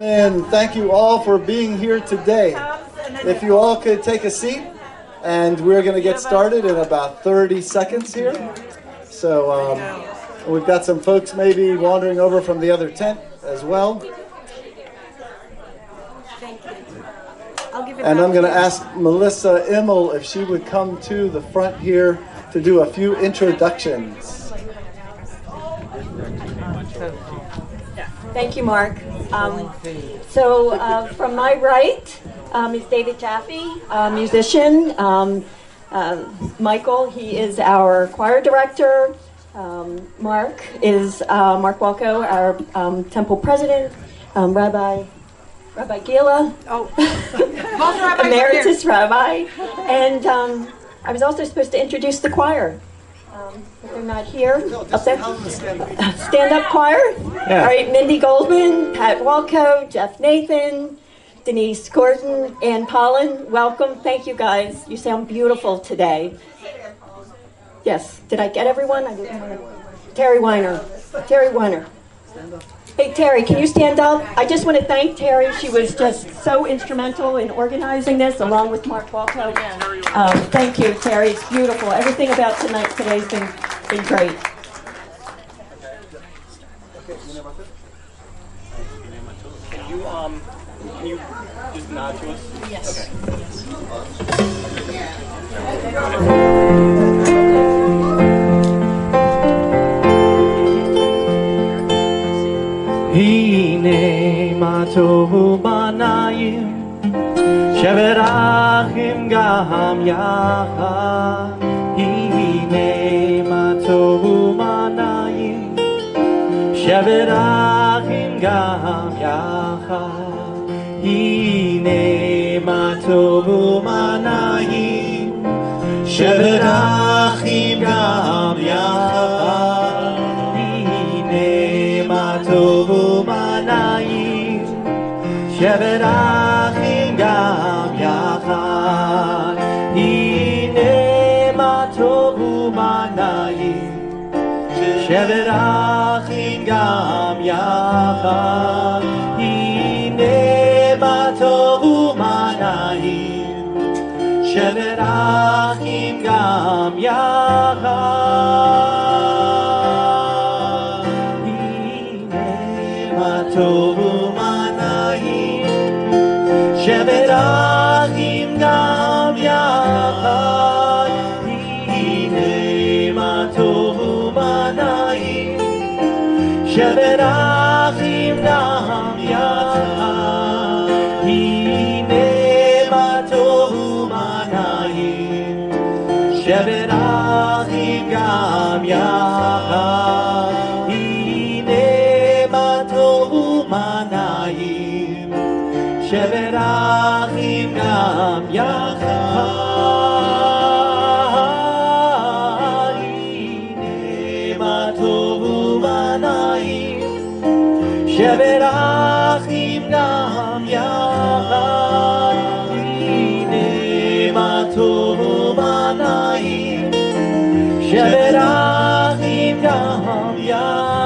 And thank you all for being here today. If you all could take a seat, and we're going to get started in about 30 seconds here. So we've got some folks maybe wandering over from the other tent as well. Thank you. And I'm going to ask Melissa Immel if she would come to the front here to do a few introductions. Thank you, Mark. So from my right is David Jaffe, musician. Michael, he is our choir director. Mark is Mark Walko, our temple president. Rabbi Gila, emeritus rabbi, and I was also supposed to introduce the choir. But they're not here. Up there. Stand-up choir. Yeah. All right, Mindy Goldman, Pat Walko, Jeff Nathan, Denise Gordon, Ann Pollan. Welcome. Thank you, guys. You sound beautiful today. Yes. Did I get everyone? I didn't want to. Terry Weiner. Hey, Terry, can you stand up? I just want to thank Terry. She was just so instrumental in organizing this, along with Mark Walko. Thank you, Terry. It's beautiful. Everything about today's been great. Can you just nod to us? Yes. Hine matovu banayim sheverachim gam yachad. Hine matovu banayim sheverachim gam yachad. Hine matovu banayim sheverachim gam yachad. Tovu manayim sheverachim gam yachad. Hine ma tovu manayim sheverachim gam yachad. Hine ma tovu manayim sheverachim gam yachad. Tovu manayim sheverachim gam yachad. Hine ma tovu manayim sheverachim gam yachad. Hine ma tovu manayim sheverachim gam yachad. Manayim sheverachim gam yachad. Hine ma tovu manayim sheverachim gam yachad. Hine ma tovu manayim sheverachim gam yachad.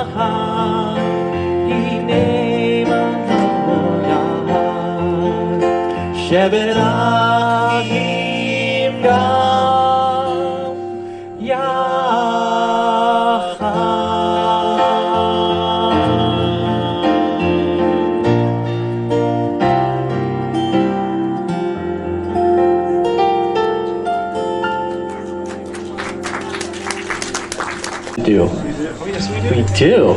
Sheverachim gam We do.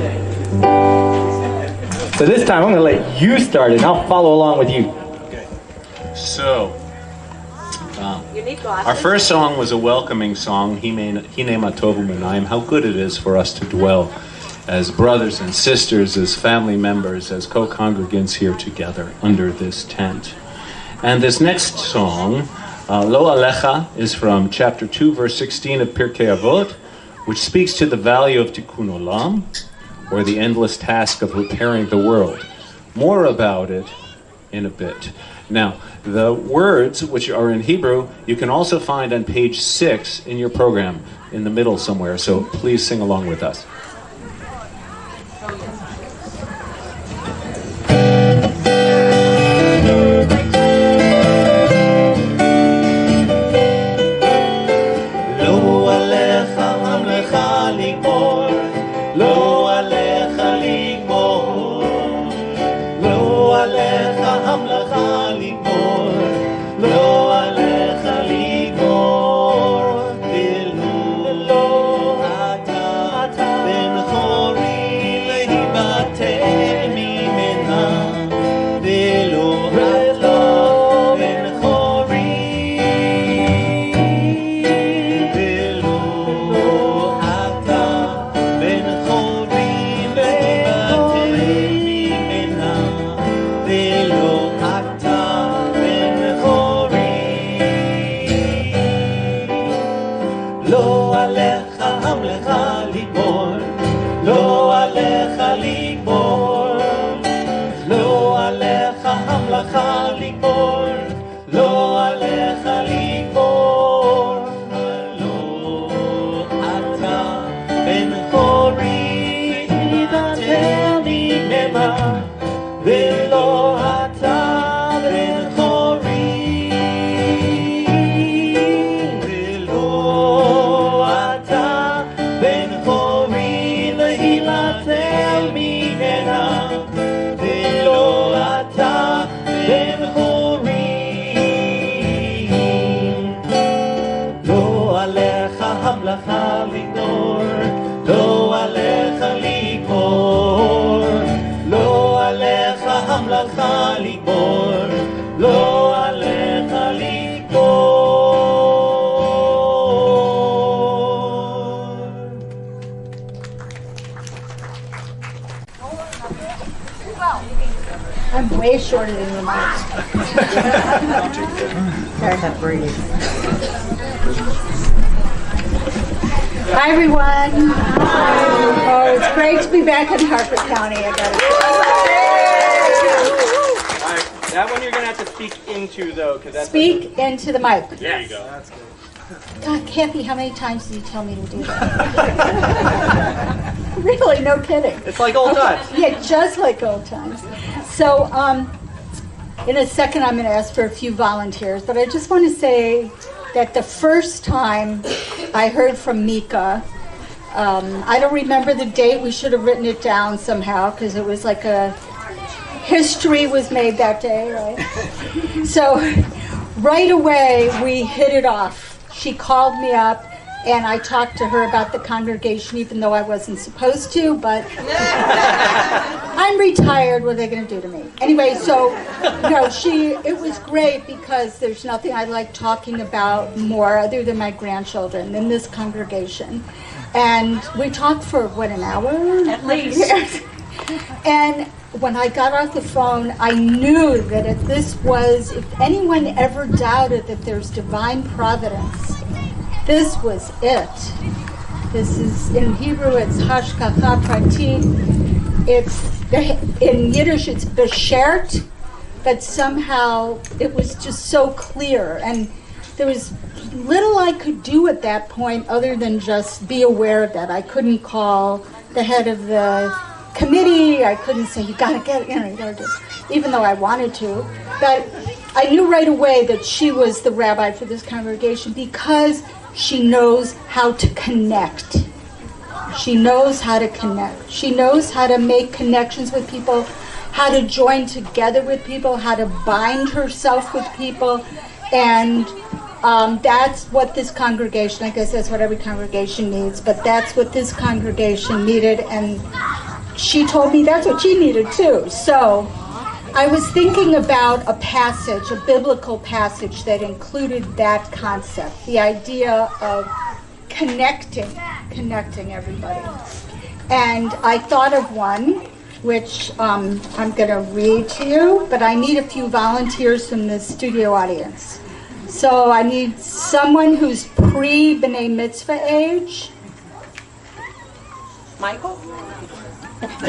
So this time I'm going to let you start it and I'll follow along with you. So, our first song was a welcoming song, Hine Matovu Manayim, how good it is for us to dwell as brothers and sisters, as family members, as co-congregants here together under this tent. And this next song, Lo Alecha, is from chapter 2, verse 16 of Pirkei Avot, which speaks to the value of Tikkun Olam, or the endless task of repairing the world. More about it in a bit. Now, the words, which are in Hebrew, you can also find on page 6 in your program, in the middle somewhere, so please sing along with us. עליך המלאכה לגמור, לא עליך לגמור, ולא אתה בן חורי להיבטל ממנה, ולא אתה בן חורי, ולא אתה בן חורי להיבטל ממנה, ולא אתה בן חורי. לא עליך המלאכה לגמור, לא עליך לגמור, לא עליך המלאכה לגמור, לא עליך לגמור, לא אתה בן חורי להיבטל ממנה, ולא אתה בן חורי, ולא אתה בן חורי להיבטל ממנה, ולא אתה בן חורי. לא עליך המלאכה לגמור, לא עליך לגמור, לא עליך המלאכה לגמור, לא עליך לגמור. I'm way shorter than your mic. Sorry, to breathe. Hi, everyone. Oh, it's great to be back in Harford County. I got That one you're gonna have to speak into though, because that's speak into the mic. There you go. That's good. God, Kathy, how many times did you tell me to do that? Really, no kidding. It's like old times. Yeah, just like old times. So, in a second, I'm going to ask for a few volunteers, but I just want to say that the first time I heard from Meeka, I don't remember the date. We should have written it down somehow because it was like a history was made that day, right? So, right away, we hit it off. She called me up, and I talked to her about the congregation, even though I wasn't supposed to, but I'm retired. What are they going to do to me? Anyway, so, it was great because there's nothing I like talking about more other than my grandchildren than this congregation. And we talked for, an hour? At least. And when I got off the phone, I knew that if anyone ever doubted that there's divine providence, this was it. This is, in Hebrew, it's hashgacha pratit. In Yiddish, it's beshert, but somehow it was just so clear. And there was little I could do at that point other than just be aware of that. I couldn't call the head of the committee. I couldn't say, you gotta do it, even though I wanted to. But I knew right away that she was the rabbi for this congregation because she knows how to connect. She knows how to connect. She knows how to make connections with people, how to join together with people, how to bind herself with people. And that's what this congregation, I guess that's what every congregation needs, but that's what this congregation needed. And she told me that's what she needed too. So I was thinking about a passage, a biblical passage that included that concept, the idea of connecting everybody. And I thought of one, which I'm going to read to you, but I need a few volunteers from the studio audience. So I need someone who's pre-B'nai Mitzvah age. Michael?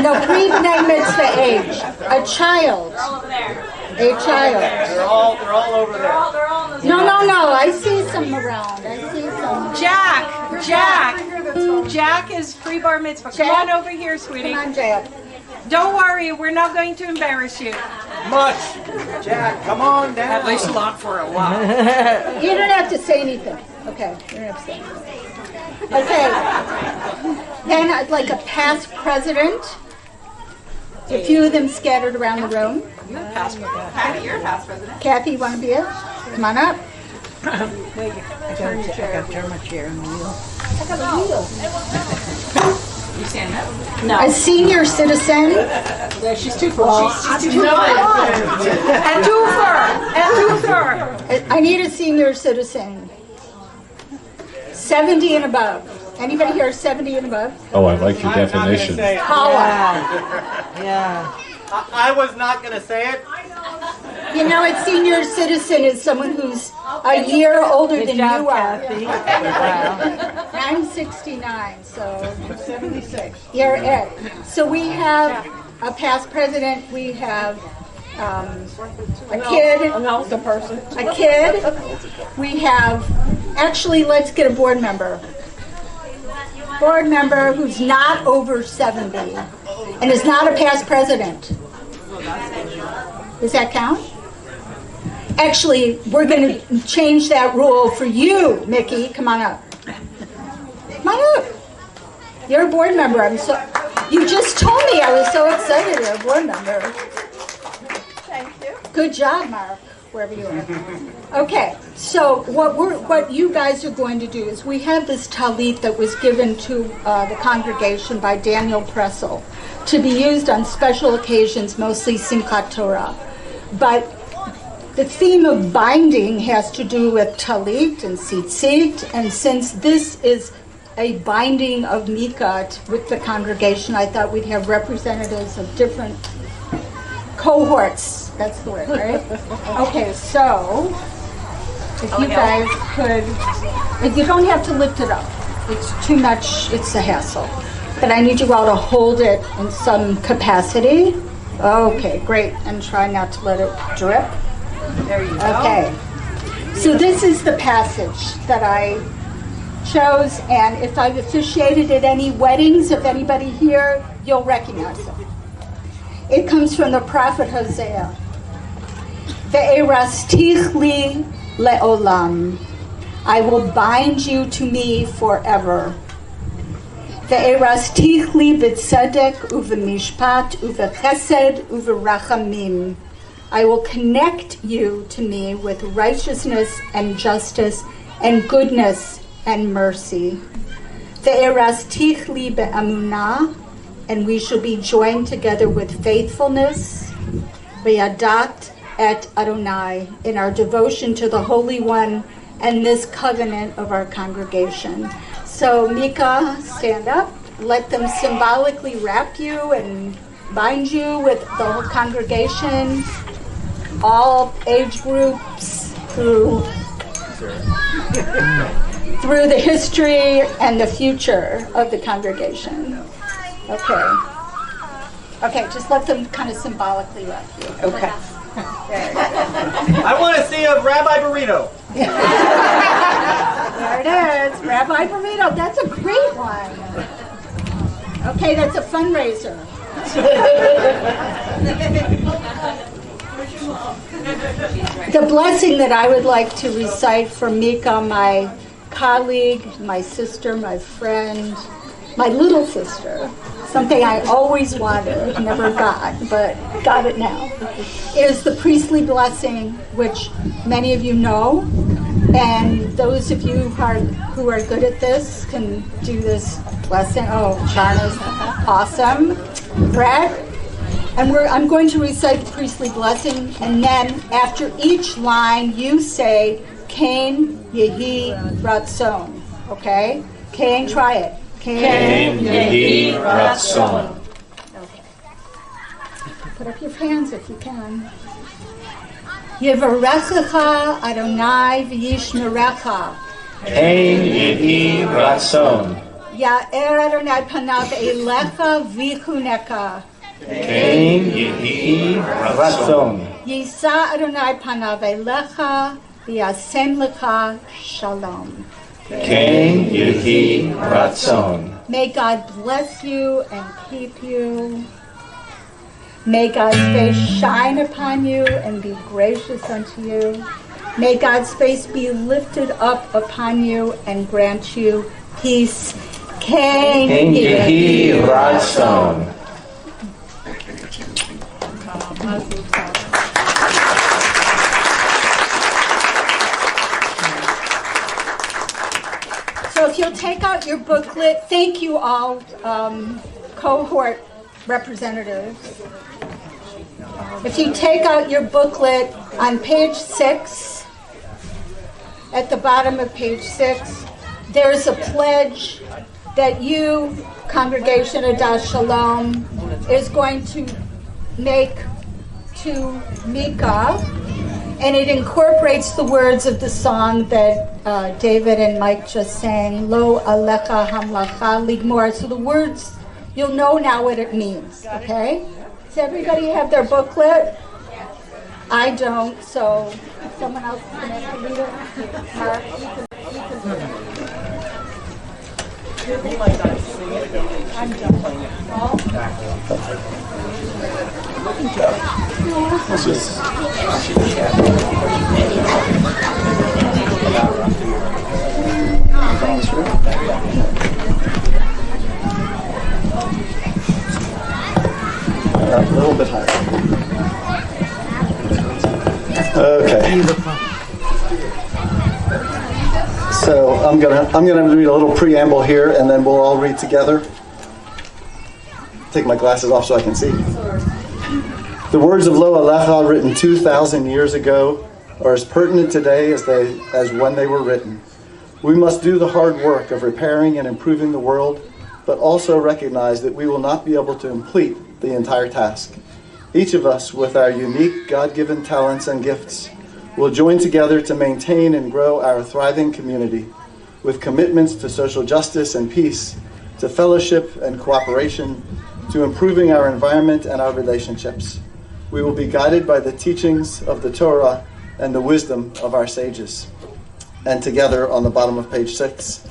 No, pre-B'nai Mitzvah age. A child. They're all over there. A child. They're all over there. They're all in the No, I see some around. I see some. Jack is pre-bar mitzvah. Come on over here, sweetie. Come on, Jack. Don't worry, we're not going to embarrass you. Much. Jack, come on down. At least not for a while. You don't have to say anything. Okay, you don't have to say anything. Okay. Then I'd like a past president. A few of them scattered around the room. Patty, you're a past president. Kathy, you want to be it? Come on up. I got to turn my chair in the wheel. You stand up. A senior citizen. She's too close. She's too And twofer. I need a senior citizen. 70 and above. Anybody here 70 and above? Oh, I like your definition. Paula. Yeah. I was not going to say it. You know, a senior citizen is someone who's a year older than you are. I'm 69, so 76. you're it. So we have a past president, we have a kid, An older person. a kid. We have, actually, let's get a board member. Board member who's not over 70 and is not a past president. Does that count? Actually, we're going to change that rule for you, Mickey. Come on up. Come on up. You're a board member. You just told me. I was so excited you're a board member. Thank you. Good job, Mark, wherever you are. Okay, so what you guys are going to do is we have this talit that was given to the congregation by Daniel Pressel to be used on special occasions, mostly Simchat Torah. But the theme of binding has to do with talit and tzitzit, and since this is a binding of Meeka with the congregation, I thought we'd have representatives of different cohorts. That's the word, right? Okay, so if you guys could, if you don't have to lift it up, it's too much, it's a hassle. But I need you all to hold it in some capacity. Okay, great, and try not to let it drip. There you go. Okay, so this is the passage that I chose, and if I've officiated at any weddings of anybody here, you'll recognize it. It comes from the prophet Hosea. Ve'erastich li le'olam. I will bind you to me forever. Ve'erastich li b'tzedek u'v'mishpat u'v'chesed u'v'rachamim. I will connect you to me with righteousness and justice and goodness and mercy. Ve'erastich li be'amunah. And we shall be joined together with faithfulness, V'yadat et Adonai, in our devotion to the Holy One and this covenant of our congregation. So Meeka, stand up. Let them symbolically wrap you and bind you with the whole congregation, all age groups, through the history and the future of the congregation. Okay. Okay, just let them kind of symbolically wrap you. Okay. I want to see a Rabbi burrito. There it is. Rabbi burrito. That's a great one. Okay, that's a fundraiser. The blessing that I would like to recite for Meeka, my colleague, my sister, my friend, my little sister, something I always wanted, never got, but got it now, is the priestly blessing, which many of you know, and those of you who are good at this can do this blessing. Oh, Charna's awesome. Brad? And I'm going to recite the priestly blessing, and then after each line, you say, Kain Yehi Ratzon, okay? Kain, try it. Kain Yehi Ratzon. Okay. Put up your hands if you can. Yevarechecha Adonai v'yishmerecha. Kain Yehi Ratzon. Ya'er Adonai panav elecha v'chuneka. Kain Yehi Ratzon. Yisa Adonai panav elecha v'yasem lecha shalom. Kain Yehi Ratzon. May God bless you and keep you. May God's face shine upon you and be gracious unto you. May God's face be lifted up upon you and grant you peace. Kain Yehi Ratzon. So if you'll take out your booklet, thank you all, cohort representatives. If you take out your booklet on page 6, at the bottom of page 6, there's a pledge that you, Congregation Adash Shalom, is going to make to Meeka, and it incorporates the words of the song that David and Mike just sang, Lo Alecha Hamlacha Ligmor. So the words, you'll know now what it means, okay? Does everybody have their booklet? I don't, so someone else is going to have to read it. Mark, you can. I'm done. A little bit higher. Okay. So I'm gonna read a little preamble here, and then we'll all read together. Take my glasses off so I can see. The words of Lo Alecha, written 2,000 years ago, are as pertinent today as when they were written. We must do the hard work of repairing and improving the world, but also recognize that we will not be able to complete the entire task. Each of us, with our unique God-given talents and gifts, will join together to maintain and grow our thriving community with commitments to social justice and peace, to fellowship and cooperation, to improving our environment and our relationships. We will be guided by the teachings of the Torah and the wisdom of our sages. And together on the bottom of page 6,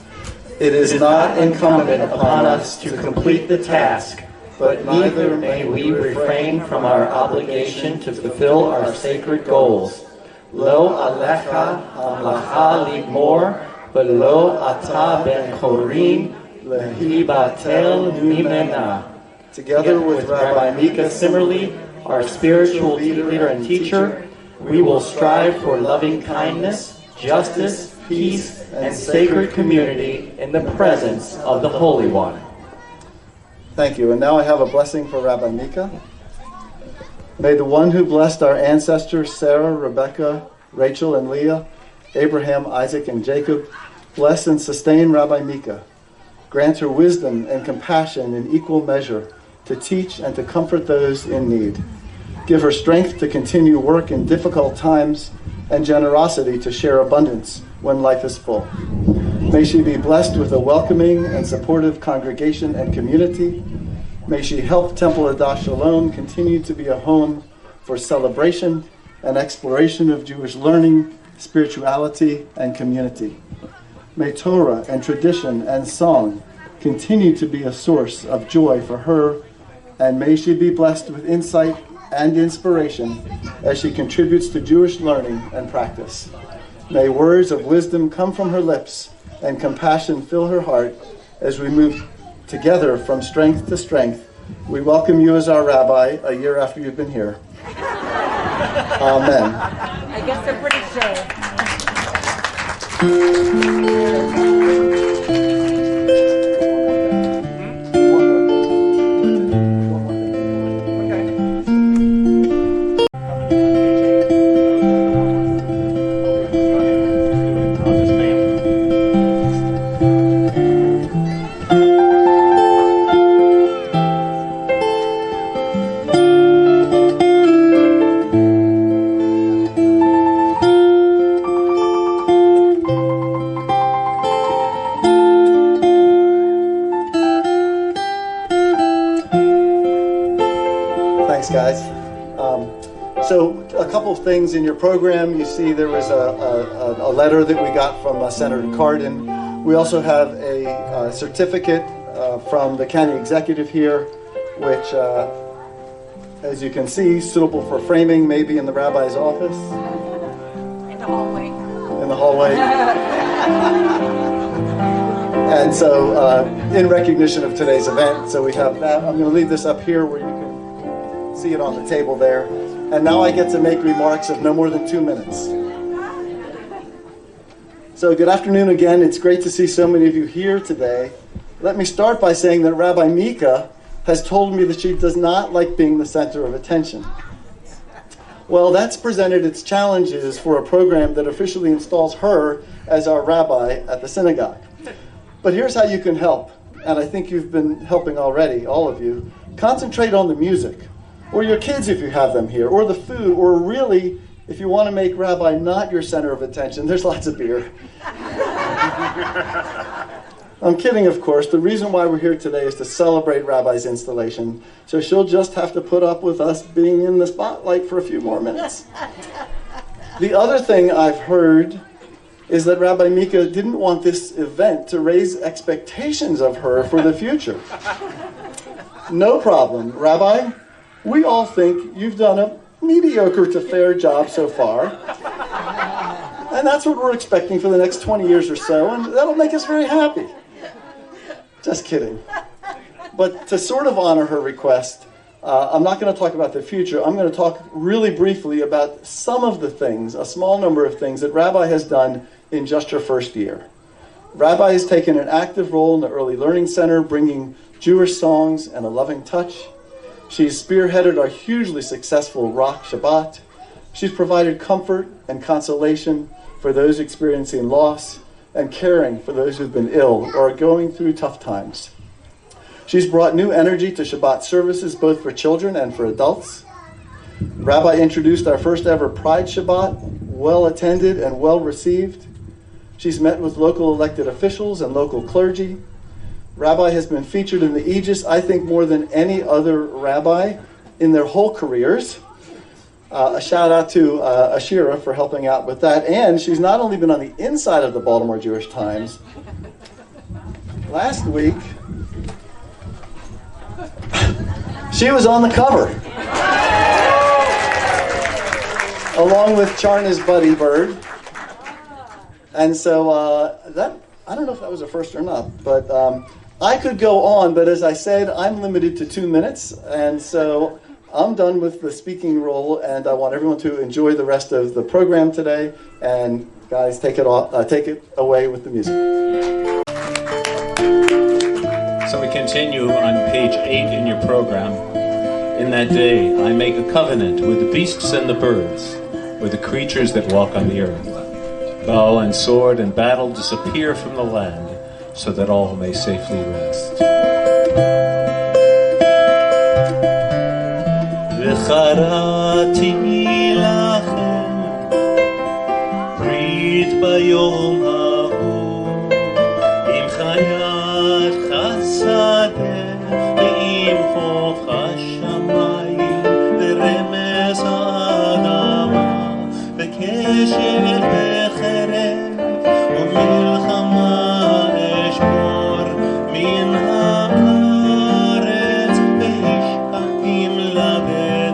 It is not incumbent upon us to complete the task, but neither may we refrain from our obligation to fulfill our sacred goals. Lo alecha hamlacha ligmor, velo ata ben chorin lehibatel mimena. Together with Rabbi Meeka Simmerly, our spiritual leader and teacher, we will strive for loving kindness, justice, peace, and sacred community in the presence of the Holy One. Thank you. And now I have a blessing for Rabbi Meeka. May the one who blessed our ancestors, Sarah, Rebecca, Rachel, and Leah, Abraham, Isaac, and Jacob, bless and sustain Rabbi Meeka. Grant her wisdom and compassion in equal measure to teach and to comfort those in need. Give her strength to continue work in difficult times and generosity to share abundance when life is full. May she be blessed with a welcoming and supportive congregation and community. May she help Temple Adash Shalom continue to be a home for celebration and exploration of Jewish learning, spirituality, and community. May Torah and tradition and song continue to be a source of joy for her, and may she be blessed with insight and inspiration as she contributes to Jewish learning and practice. May words of wisdom come from her lips and compassion fill her heart as we move together from strength to strength. We welcome you as our rabbi a year after you've been here. Amen. I guess they're pretty sure. Thanks, guys. So a couple of things in your program. You see there was a letter that we got from Senator Cardin. We also have a certificate from the county executive here, which, as you can see, suitable for framing, maybe in the rabbi's office. In the hallway. In the hallway. And so, in recognition of today's event, so we have that. I'm going to leave this up here where you can see it on the table there. And now I get to make remarks of no more than 2 minutes. So good afternoon again. It's great to see so many of you here today. Let me start by saying that Rabbi Meeka has told me that she does not like being the center of attention. Well, that's presented its challenges for a program that officially installs her as our rabbi at the synagogue. But here's how you can help, and I think you've been helping already, all of you. Concentrate on the music, or your kids if you have them here, or the food, or really, if you want to make Rabbi not your center of attention, there's lots of beer. I'm kidding, of course. The reason why we're here today is to celebrate Rabbi's installation, so she'll just have to put up with us being in the spotlight for a few more minutes. The other thing I've heard is that Rabbi Meeka didn't want this event to raise expectations of her for the future. No problem, Rabbi. We all think you've done a mediocre to fair job so far. And that's what we're expecting for the next 20 years or so, and that'll make us very happy. Just kidding. But to sort of honor her request, I'm not going to talk about the future. I'm going to talk really briefly about some of the things, a small number of things that Rabbi has done in just her first year. Rabbi has taken an active role in the Early Learning Center, bringing Jewish songs and a loving touch. She's spearheaded our hugely successful Rock Shabbat. She's provided comfort and consolation for those experiencing loss and caring for those who've been ill or are going through tough times. She's brought new energy to Shabbat services, both for children and for adults. Rabbi introduced our first ever Pride Shabbat, well attended and well received. She's met with local elected officials and local clergy. Rabbi has been featured in the Aegis, I think, more than any other rabbi in their whole careers. A shout out to Ashira for helping out with that. And she's not only been on the inside of the Baltimore Jewish Times. Last week, she was on the cover. Along with Charna's Buddy Bird. And so that, I don't know if that was a first or not, but I could go on, but as I said, I'm limited to 2 minutes. And so I'm done with the speaking role, and I want everyone to enjoy the rest of the program today. And guys, take it away with the music. So we continue on page 8 in your program. In that day, I make a covenant with the beasts and the birds, with the creatures that walk on the earth. Bow and sword and battle disappear from the land, so that all may safely rest. וחרתי לכם ברית ביום ההוא עם חיית חסדה ועם חוף השמיים ורמז האדמה וקשר וחרב ומלחמה אשמור מן הארץ והשקעים לבד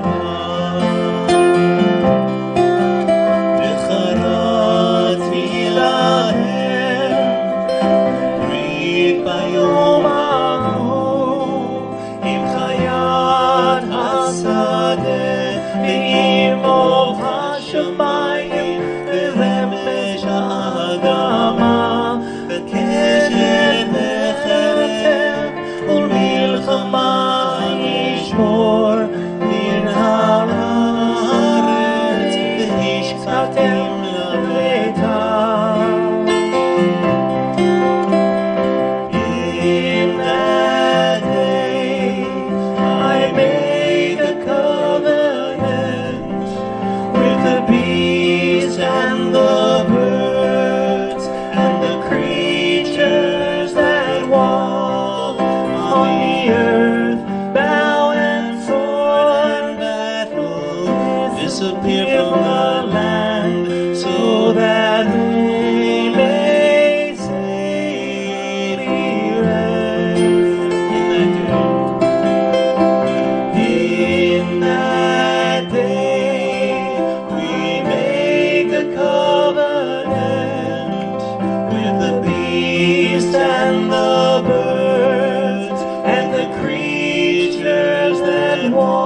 and the birds and the creatures that walk